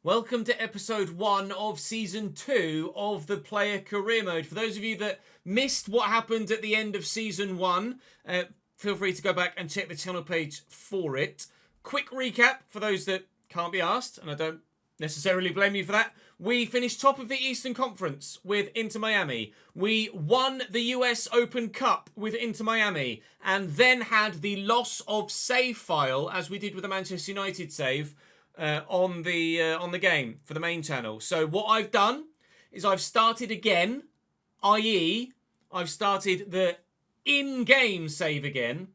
Welcome to episode 1 of season 2 of the player career mode. For those of you that missed what happened at the end of season 1, feel free to go back and check the channel page for it. Quick recap for those that can't be asked, and I don't necessarily blame you for that. We finished top of the Eastern Conference with Inter Miami. We won the US Open Cup with Inter Miami, and then had the loss of save file, as we did with the Manchester United save, on the game for the main channel. So what I've done is I've started again, i.e. I've started the in-game save again.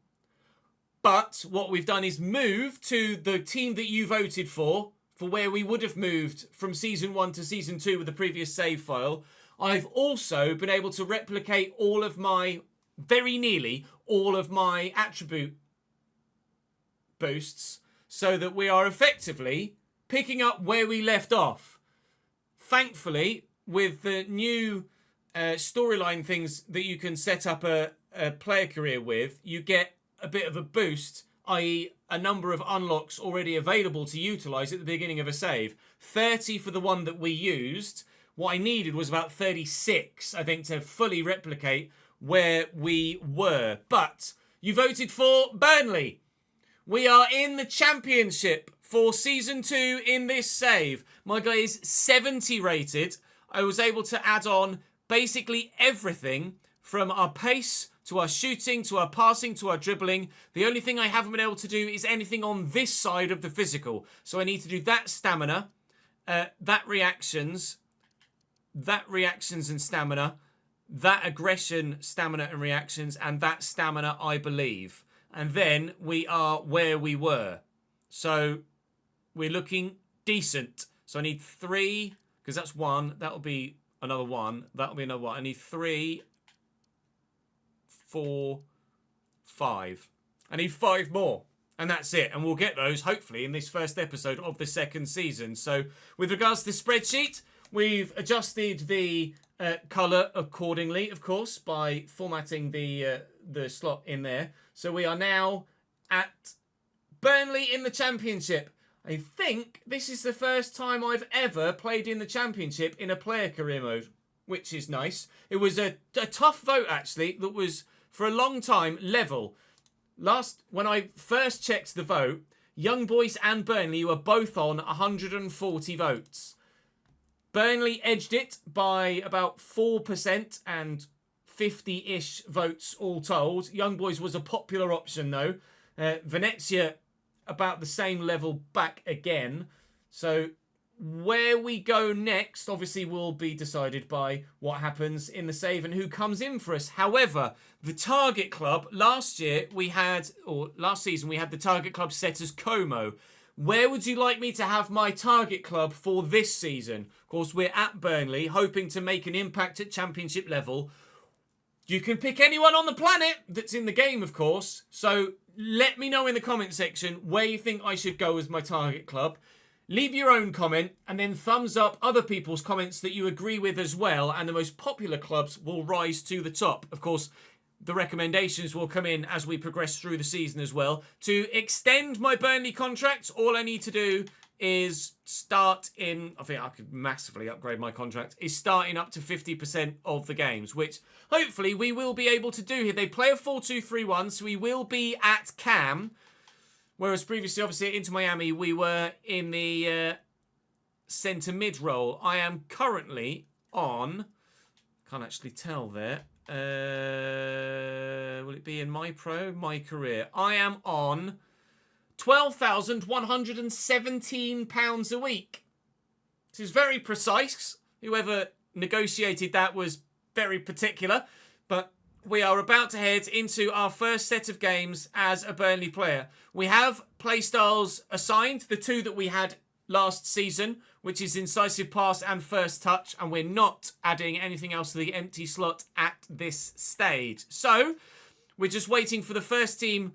But what we've done is move to the team that you voted for where we would have moved from season 1 to season 2 with the previous save file. I've also been able to replicate all of my, very nearly, all of my attribute boosts so that we are effectively picking up where we left off. Thankfully, with the new storyline things that you can set up a player career with, you get a bit of a boost, i.e. a number of unlocks already available to utilise at the beginning of a save. 30 for the one that we used. What I needed was about 36, I think, to fully replicate where we were. But you voted for Burnley. We are in the championship for season 2 in this save. My guy is 70 rated. I was able to add on basically everything from our pace to our shooting, to our passing, to our dribbling. The only thing I haven't been able to do is anything on this side of the physical. So I need to do that stamina, that reactions and stamina, that aggression, stamina and reactions, and that stamina, I believe. And then we are where we were. So we're looking decent. So I need 3, because that's 1. That'll be another 1. That'll be another 1. I need 3, 4, 5. I need 5 more. And that's it. And we'll get those, hopefully, in this first episode of the second season. So with regards to the spreadsheet, we've adjusted the colour accordingly, of course, by formatting the slot in there. So we are now at Burnley in the Championship. I think this is the first time I've ever played in the Championship in a player career mode, which is nice. It was a tough vote, actually, that was, for a long time, level. When I first checked the vote, Young Boys and Burnley were both on 140 votes. Burnley edged it by about 4% and 50-ish votes all told. Young Boys was a popular option, though. Venezia, about the same level back again. So where we go next, obviously, will be decided by what happens in the save and who comes in for us. However, the target club, last season, we had the target club set as Como. Where would you like me to have my target club for this season? Of course, we're at Burnley, hoping to make an impact at Championship level. You can pick anyone on the planet that's in the game, of course. So let me know in the comment section where you think I should go as my target club. Leave your own comment and then thumbs up other people's comments that you agree with as well. And the most popular clubs will rise to the top. Of course, the recommendations will come in as we progress through the season as well. To extend my Burnley contract, all I need to do is start in, I think I could massively upgrade my contract, is starting up to 50% of the games, which hopefully we will be able to do here. They play a 4-2-3-1, so we will be at cam, whereas previously, obviously, at Inter Miami, we were in the centre mid role. I am currently on, can't actually tell there, will it be in my career? I am on £12,117 a week. This is very precise. Whoever negotiated that was very particular. But we are about to head into our first set of games as a Burnley player. We have playstyles assigned, the 2 that we had last season, which is incisive pass and first touch, and we're not adding anything else to the empty slot at this stage. So we're just waiting for the first team.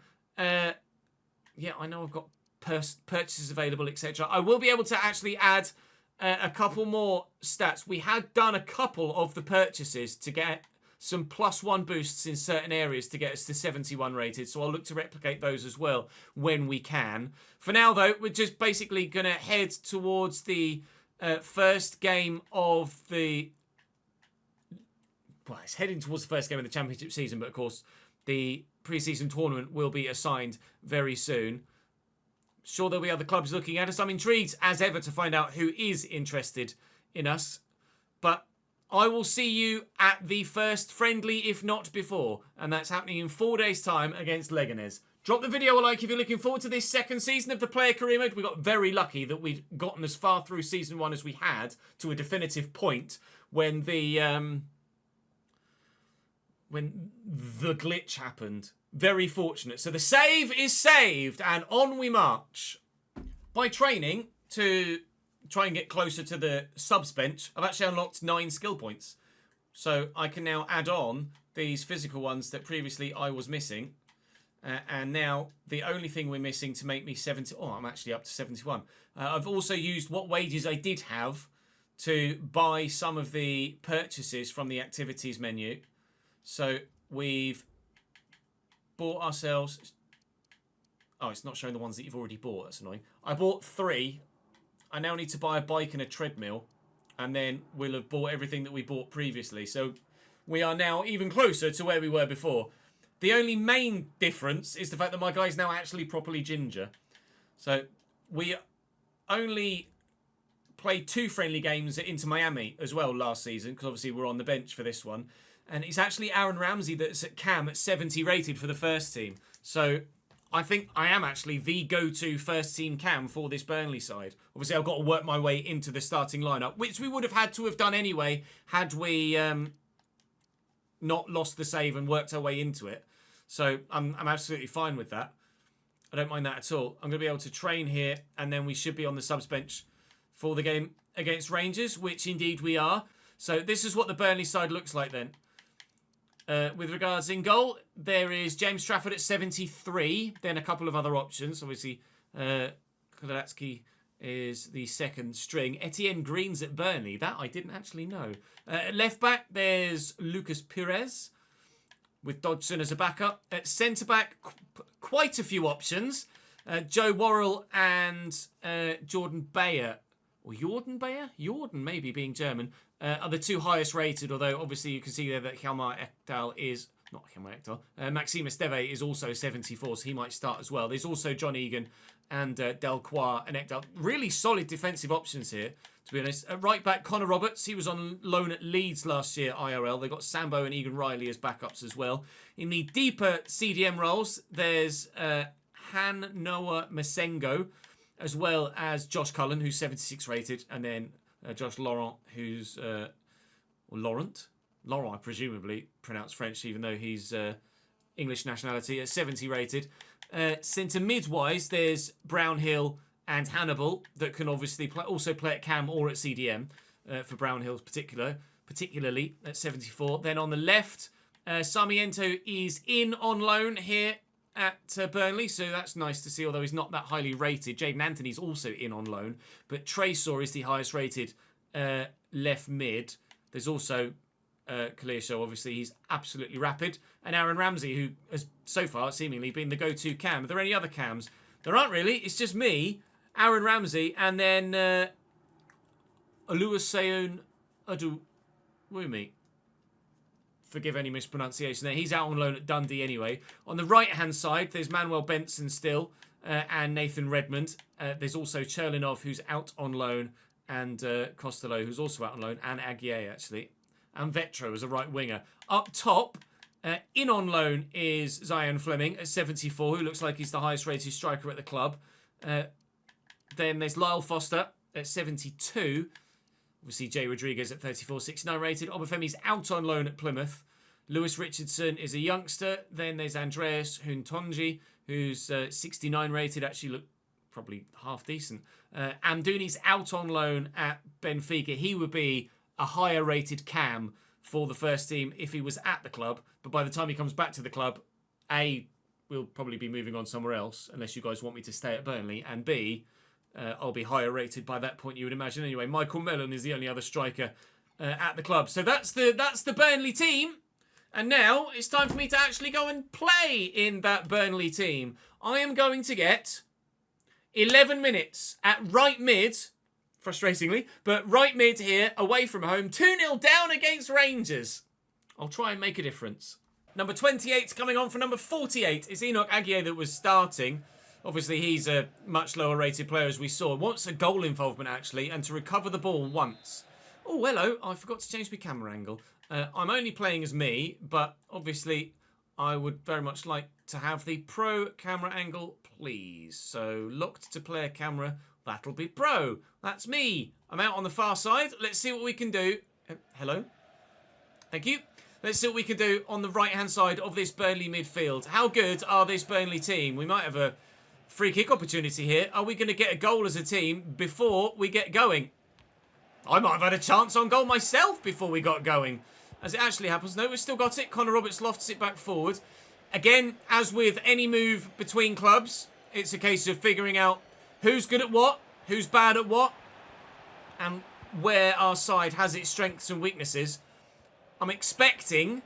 Yeah, I know I've got purchases available, etc. I will be able to actually add a couple more stats. We had done a couple of the purchases to get some +1 boosts in certain areas to get us to 71 rated. So I'll look to replicate those as well when we can. For now, though, we're just basically going to head towards the first game of the... Well, it's heading towards the first game of the Championship season, but of course, the pre-season tournament will be assigned very soon. Sure, there'll be other clubs looking at us. I'm intrigued, as ever, to find out who is interested in us. But I will see you at the first friendly, if not before. And that's happening in 4 days' time against Leganés. Drop the video a like if you're looking forward to this second season of the Player Career Mode. We got very lucky that we'd gotten as far through Season 1 as we had to a definitive point when the glitch happened. Very fortunate. So the save is saved and on we march. By training to try and get closer to the subs bench, I've actually unlocked 9 skill points. So I can now add on these physical ones that previously I was missing. And now the only thing we're missing to make me 70... Oh, I'm actually up to 71. I've also used what wages I did have to buy some of the purchases from the activities menu. So we've bought ourselves... Oh, it's not showing the ones that you've already bought. That's annoying. I bought 3. I now need to buy a bike and a treadmill. And then we'll have bought everything that we bought previously. So we are now even closer to where we were before. The only main difference is the fact that my guy's now actually properly ginger. So we only played 2 friendly games at Inter Miami as well last season. Because obviously we're on the bench for this one. And it's actually Aaron Ramsey that's at cam at 70 rated for the first team. So I think I am actually the go-to first team cam for this Burnley side. Obviously, I've got to work my way into the starting lineup, which we would have had to have done anyway had we not lost the save and worked our way into it. So I'm absolutely fine with that. I don't mind that at all. I'm going to be able to train here, and then we should be on the subs bench for the game against Rangers, which indeed we are. So this is what the Burnley side looks like then. With regards in goal, there is James Trafford at 73. Then a couple of other options. Obviously, Kodalatsky is the second string. Etienne Green's at Burnley. That I didn't actually know. Left back, there's Lucas Pires with Dodgson as a backup. At centre back, quite a few options. Joe Worrell and Jordan Bayer. Or Jordan Bayer? Jordan, maybe, being German. Are the 2 highest rated, although obviously you can see there that Hjalmar Ekdal is... Not Hjalmar Ekdal. Maxime Esteve is also 74, so he might start as well. There's also John Egan and Delcroix and Ekdal. Really solid defensive options here, to be honest. At right back, Connor Roberts. He was on loan at Leeds last year, IRL. They've got Sambo and Egan Riley as backups as well. In the deeper CDM roles, there's Han Noah Masengo, as well as Josh Cullen, who's 76 rated, and then Josh Laurent, who's... or Laurent, I presumably pronounce French, even though he's English nationality, at 70 rated. Centre mid-wise, there's Brownhill and Hannibal that can obviously also play at cam or at CDM for Brownhill's particularly at 74. Then on the left, Sarmiento is in on loan here at Burnley, so that's nice to see, although he's not that highly rated. Jaden Anthony's also in on loan, but Tresor is the highest rated left mid. There's also Kaleisho, obviously, he's absolutely rapid. And Aaron Ramsey, who has so far seemingly been the go-to cam. Are there any other cams? There aren't really. It's just me, Aaron Ramsey, and then Oluwaseun Aduwumi. Forgive any mispronunciation there. He's out on loan at Dundee anyway. On the right-hand side, there's Manuel Benson still and Nathan Redmond. There's also Cherlinov, who's out on loan, and Costello, who's also out on loan, and Aguier, actually. And Vetro as a right winger. Up top, in on loan is Zion Fleming at 74, who looks like he's the highest rated striker at the club. Then there's Lyle Foster at 72. Obviously, Jay Rodriguez at 34, 69 rated. Obafemi's out on loan at Plymouth. Lewis Richardson is a youngster. Then there's Andreas Huntonji, who's 69 rated. Actually, look probably half decent. Amdouni's out on loan at Benfica. He would be a higher rated cam for the first team if he was at the club. But by the time he comes back to the club, A, we'll probably be moving on somewhere else, unless you guys want me to stay at Burnley. And B, I'll be higher rated by that point, you would imagine. Anyway, Michael Mellon is the only other striker at the club. So that's the Burnley team. And now it's time for me to actually go and play in that Burnley team. I am going to get 11 minutes at right mid, frustratingly, but right mid here, away from home, 2-0 down against Rangers. I'll try and make a difference. Number 28 coming on for number 48. It's Enoch Aguier that was starting. Obviously, he's a much lower rated player, as we saw. Wants a goal involvement, actually, and to recover the ball once. Oh, hello. I forgot to change my camera angle. I'm only playing as me, but obviously I would very much like to have the pro camera angle, please. So locked to player camera, that'll be pro. That's me. I'm out on the far side. Let's see what we can do. Hello? Thank you. Let's see what we can do on the right-hand side of this Burnley midfield. How good are this Burnley team? We might have a free kick opportunity here. Are we going to get a goal as a team before we get going? I might have had a chance on goal myself before we got going. As it actually happens, no, we've still got it. Connor Roberts lofts it back forward. Again, as with any move between clubs, it's a case of figuring out who's good at what, who's bad at what, and where our side has its strengths and weaknesses. I'm expecting,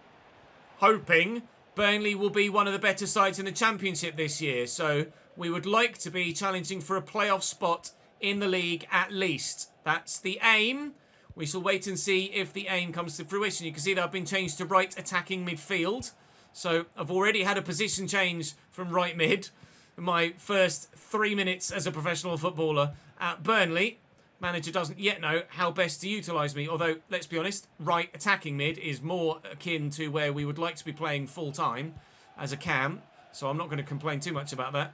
hoping, Burnley will be one of the better sides in the Championship this year. So we would like to be challenging for a playoff spot in the league at least. That's the aim. We shall wait and see if the aim comes to fruition. You can see that I've been changed to right attacking midfield. So I've already had a position change from right mid in my first 3 minutes as a professional footballer at Burnley. Manager doesn't yet know how best to utilise me. Although, let's be honest, right attacking mid is more akin to where we would like to be playing full time as a cam. So I'm not going to complain too much about that.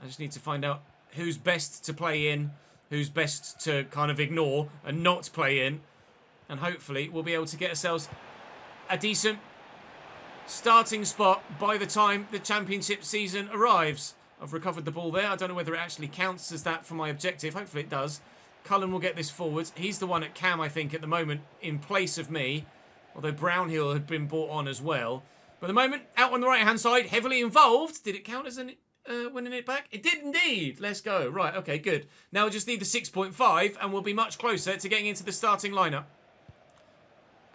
I just need to find out who's best to play in, who's best to kind of ignore and not play in. And hopefully we'll be able to get ourselves a decent starting spot by the time the Championship season arrives. I've recovered the ball there. I don't know whether it actually counts as that for my objective. Hopefully it does. Cullen will get this forward. He's the one at cam, I think, at the moment, in place of me. Although Brownhill had been brought on as well. But at the moment, out on the right-hand side, heavily involved. Did it count as an winning it back? It did indeed. Let's go. Right, okay, good. Now we just need the 6.5 and we'll be much closer to getting into the starting lineup.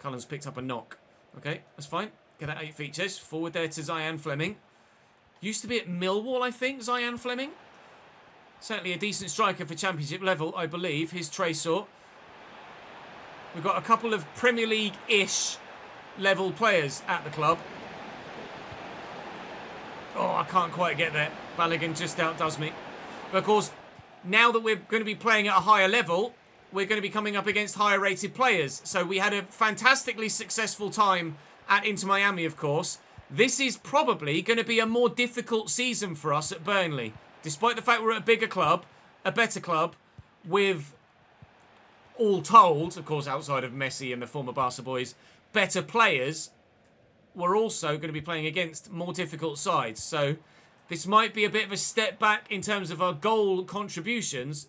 Cullen's picked up a knock. Okay, that's fine. Get that 8 features. Forward there to Zian Fleming. Used to be at Millwall, I think, Zian Fleming. Certainly a decent striker for Championship level, I believe. His Tresor. We've got a couple of Premier League-ish level players at the club. Oh, I can't quite get there. Balogun just outdoes me. But of course, now that we're going to be playing at a higher level, we're going to be coming up against higher rated players. So we had a fantastically successful time at Inter Miami, of course. This is probably going to be a more difficult season for us at Burnley. Despite the fact we're at a bigger club, a better club, with, all told, of course, outside of Messi and the former Barca boys, better players, we're also going to be playing against more difficult sides. So this might be a bit of a step back in terms of our goal contributions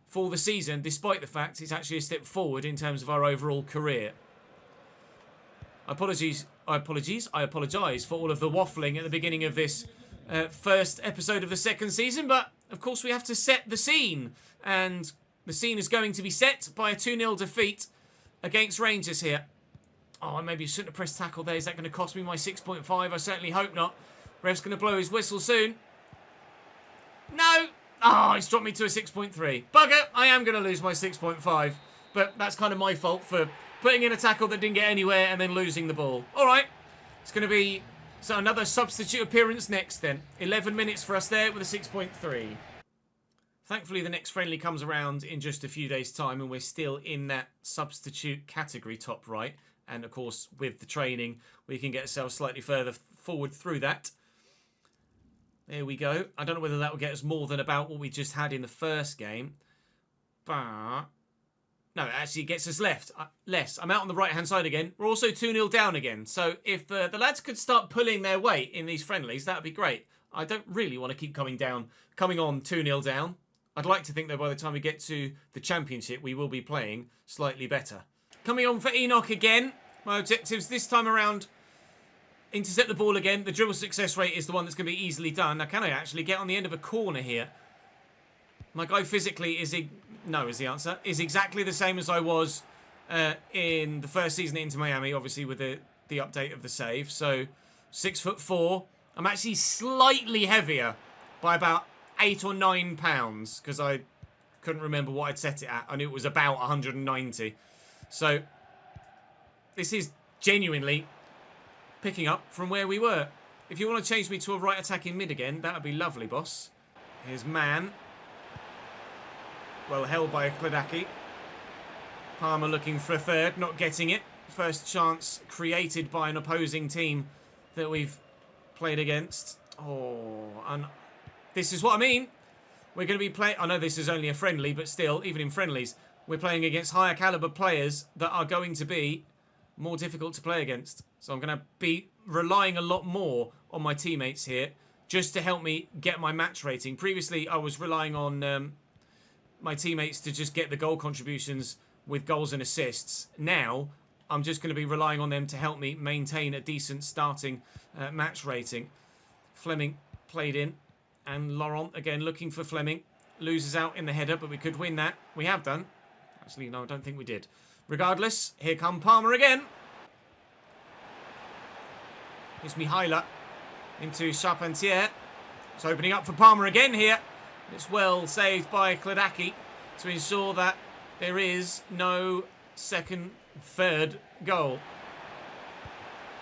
for the season, despite the fact it's actually a step forward in terms of our overall career. I apologise for all of the waffling at the beginning of this first episode of the second season, but of course we have to set the scene, and the scene is going to be set by a 2-0 defeat against Rangers here. Oh, maybe you shouldn't have pressed tackle there. Is that going to cost me my 6.5? I certainly hope not. Ref's going to blow his whistle soon. No! Oh, he's dropped me to a 6.3. Bugger! I am going to lose my 6.5. But that's kind of my fault for putting in a tackle that didn't get anywhere and then losing the ball. All right. It's going to be another substitute appearance next then. 11 minutes for us there with a 6.3. Thankfully, the next friendly comes around in just a few days' time and we're still in that substitute category top right. And, of course, with the training, we can get ourselves slightly further forward through that. There we go. I don't know whether that will get us more than about what we just had in the first game. But no, it actually gets us less. I'm out on the right-hand side again. We're also 2-0 down again. So if the lads could start pulling their weight in these friendlies, that would be great. I don't really want to keep coming on 2-0 down. I'd like to think, though, by the time we get to the Championship, we will be playing slightly better. Coming on for Enoch again. My objectives this time around, intercept the ball again. The dribble success rate is the one that's going to be easily done. Now, can I actually get on the end of a corner here? My guy physically is the answer. Is exactly the same as I was in the first season at Inter Miami, obviously with the the update of the save. So 6'4". I'm actually slightly heavier by about 8 or 9 pounds because I couldn't remember what I'd set it at. I knew it was about 190. So this is genuinely picking up from where we were. If you want to change me to a right attacking mid again, that would be lovely, boss. Here's Man. Well held by Kladaki. Parma looking for a third, not getting it. First chance created by an opposing team that we've played against. Oh, and this is what I mean. We're going to be playing... I know this is only a friendly, but still, even in friendlies, we're playing against higher caliber players that are going to be more difficult to play against. So I'm going to be relying a lot more on my teammates here just to help me get my match rating. Previously, I was relying on my teammates to just get the goal contributions with goals and assists. Now, I'm just going to be relying on them to help me maintain a decent starting match rating. Fleming played in. And Laurent, again, looking for Fleming. Loses out in the header, but we could win that. We have done. Actually, no, I don't think we did. Regardless, here come Parma again. Here's Mihaila into Charpentier. It's opening up for Parma again here. It's well saved by Kladaki to ensure that there is no second, third goal.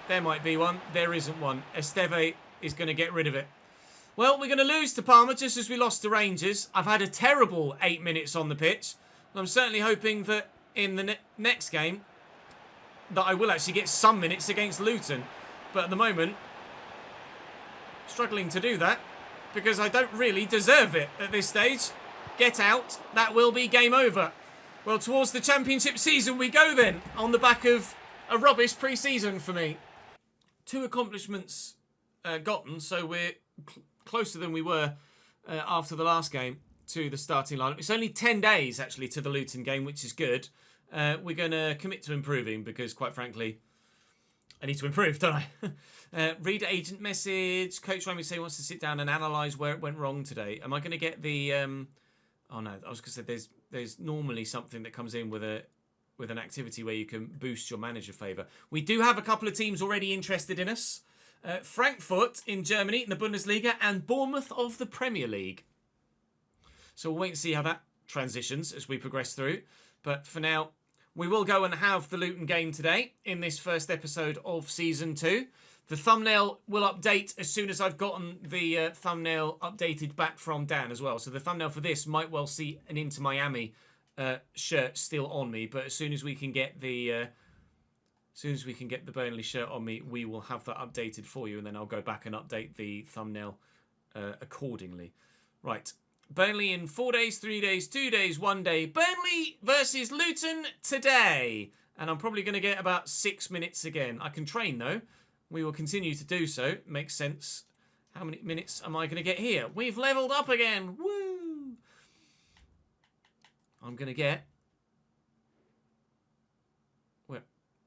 There might be one. There isn't one. Esteve is going to get rid of it. Well, we're going to lose to Parma just as we lost to Rangers. I've had a terrible 8 minutes on the pitch. And I'm certainly hoping that in the next game that I will actually get some minutes against Luton. But at the moment, struggling to do that because I don't really deserve it at this stage. Get out. That will be game over. Well, towards the championship season we go then, on the back of a rubbish pre-season for me. 2 accomplishments gotten, so we're closer than we were after the last game to the starting lineup. It's only 10 days, actually, to the Luton game, which is good. We're going to commit to improving because, quite frankly, I need to improve, don't I? Read agent message. Coach rang me saying he wants to sit down and analyse where it went wrong today. Am I going to get the... Oh, no. I was going to say there's normally something that comes in with an activity where you can boost your manager favour. We do have a couple of teams already interested in us. Frankfurt in Germany in the Bundesliga and Bournemouth of the Premier League. So we'll wait and see how that transitions as we progress through. But for now, we will go and have the Luton game today in this first episode of Season 2. The thumbnail will update as soon as I've gotten the thumbnail updated back from Dan as well. So the thumbnail for this might well see an Inter Miami shirt still on me. But as soon as we can get the Burnley shirt on me, we will have that updated for you, and then I'll go back and update the thumbnail accordingly. Right. Burnley in 4 days, 3 days, 2 days, 1 day. Burnley versus Luton today. And I'm probably going to get about 6 minutes again. I can train, though. We will continue to do so. Makes sense. How many minutes am I going to get here? We've leveled up again. Woo! I'm going to get...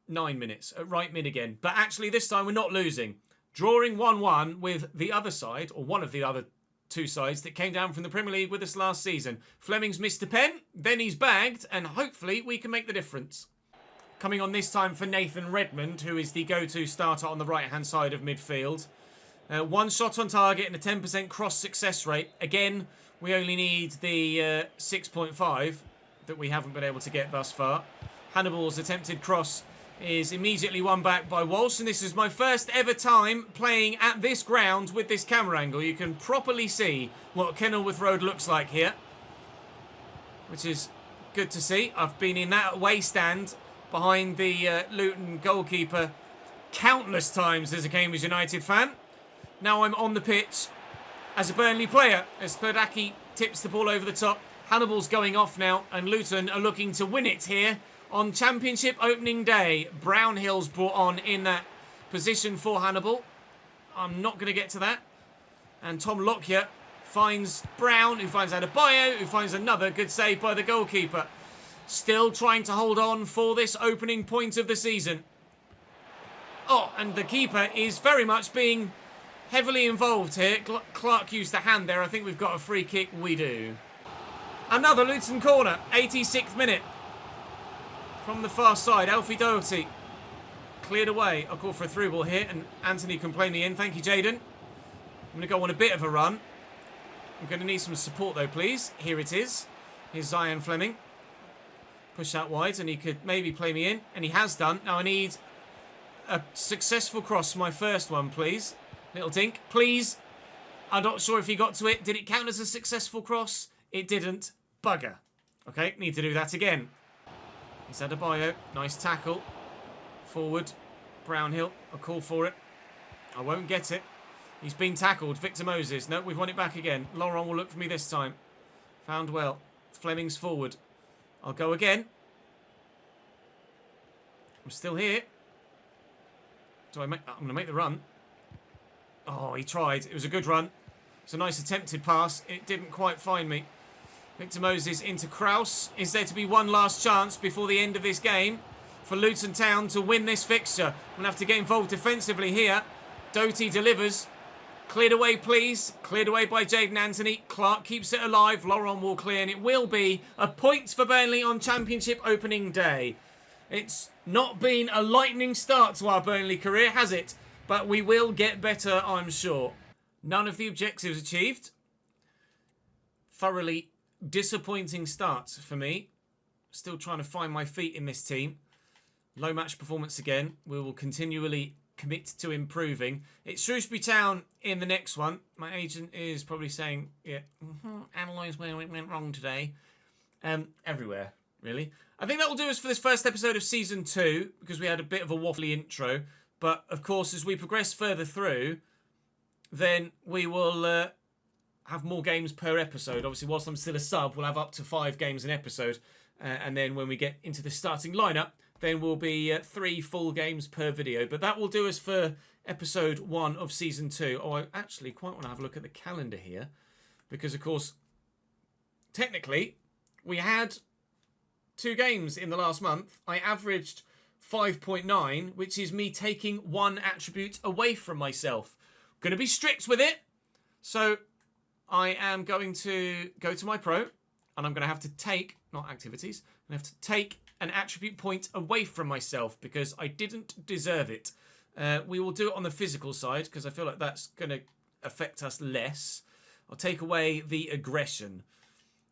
9 minutes at right mid again. But actually this time we're not losing. Drawing 1-1 with the other side, or one of the other 2 sides that came down from the Premier League with us last season. Fleming's missed a pen, then he's bagged, and hopefully we can make the difference. Coming on this time for Nathan Redmond, who is the go-to starter on the right-hand side of midfield. 1 shot on target and a 10% cross success rate. Again, we only need the 6.5 that we haven't been able to get thus far. Hannibal's attempted cross is immediately won back by Walsh, and this is my first ever time playing at this ground with this camera angle. You can properly see what Kenilworth Road looks like here, which is good to see. I've been in that away stand behind the Luton goalkeeper countless times as a Cambridge United fan. Now I'm on the pitch as a Burnley player as Kladaki tips the ball over the top. Hannibal's going off now, and Luton are looking to win it here on Championship opening day. Brownhill's brought on in that position for Hannibal. I'm not going to get to that. And Tom Lockyer finds Brown, who finds Adebayo, who finds another good save by the goalkeeper. Still trying to hold on for this opening point of the season. Oh, and the keeper is very much being heavily involved here. Clark used a hand there. I think we've got a free kick. We do. Another Luton corner, 86th minute. From the far side, Alfie Doherty Cleared away. I'll call for a through ball here, and Anthony can play me in. Thank you, Jaden. I'm going to go on a bit of a run. I'm going to need some support, though, please. Here it is. Here's Zion Fleming. Push out wide, and he could maybe play me in. And he has done. Now I need a successful cross. My first one, please. Little dink. Please. I'm not sure if he got to it. Did it count as a successful cross? It didn't. Bugger. Okay, need to do that again. He's Adebayo. Nice tackle. Forward. Brownhill. I'll call for it. I won't get it. He's been tackled. Victor Moses. No, we've won it back again. Laurent will look for me this time. Found well. Fleming's forward. I'll go again. I'm still here. I'm going to make the run. Oh, he tried. It was a good run. It's a nice attempted pass. It didn't quite find me. Victor Moses into Kraus. Is there to be one last chance before the end of this game for Luton Town to win this fixture? I'm going to have to get involved defensively here. Doty delivers. Cleared away, please. Cleared away by Jaden Anthony. Clark keeps it alive. Laurent will clear, and it will be a point for Burnley on Championship opening day. It's not been a lightning start to our Burnley career, has it? But we will get better, I'm sure. None of the objectives achieved. Thoroughly disappointing start for me. Still trying to find my feet in this team. Low match performance again. We will continually commit to improving. It's Shrewsbury Town in the next one. My agent is probably saying, yeah, analyse where it went wrong today. Everywhere, really. I think that will do us for this first episode of Season 2, because we had a bit of a waffly intro. But, of course, as we progress further through, then we will have more games per episode. Obviously, whilst I'm still a sub, we'll have up to 5 games an episode. And then when we get into the starting lineup, then we'll be 3 full games per video. But that will do us for episode 1 of Season 2. Oh, I actually quite want to have a look at the calendar here. Because, of course, technically, we had 2 games in the last month. I averaged 5.9, which is me taking 1 attribute away from myself. Going to be strict with it. So I am going to go to my pro, and I'm going to have to take, not activities, I'm going to have to take an attribute point away from myself because I didn't deserve it. We will do it on the physical side because I feel like that's going to affect us less. I'll take away the aggression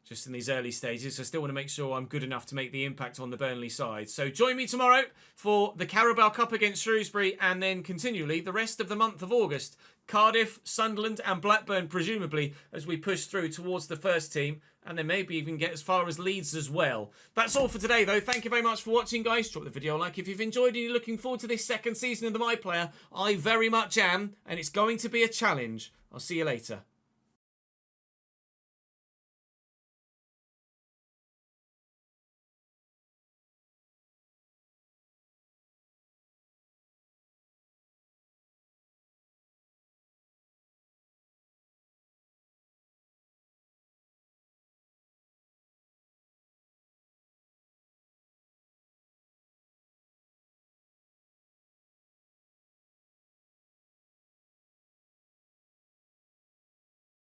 just in these early stages. I still want to make sure I'm good enough to make the impact on the Burnley side. So join me tomorrow for the Carabao Cup against Shrewsbury, and then continually the rest of the month of August. Cardiff, Sunderland and Blackburn, presumably, as we push through towards the first team, and then maybe even get as far as Leeds as well. That's all for today, though. Thank you very much for watching, guys. Drop the video a like if you've enjoyed and you're looking forward to this second season of the My Player. I very much am, and it's going to be a challenge. I'll see you later.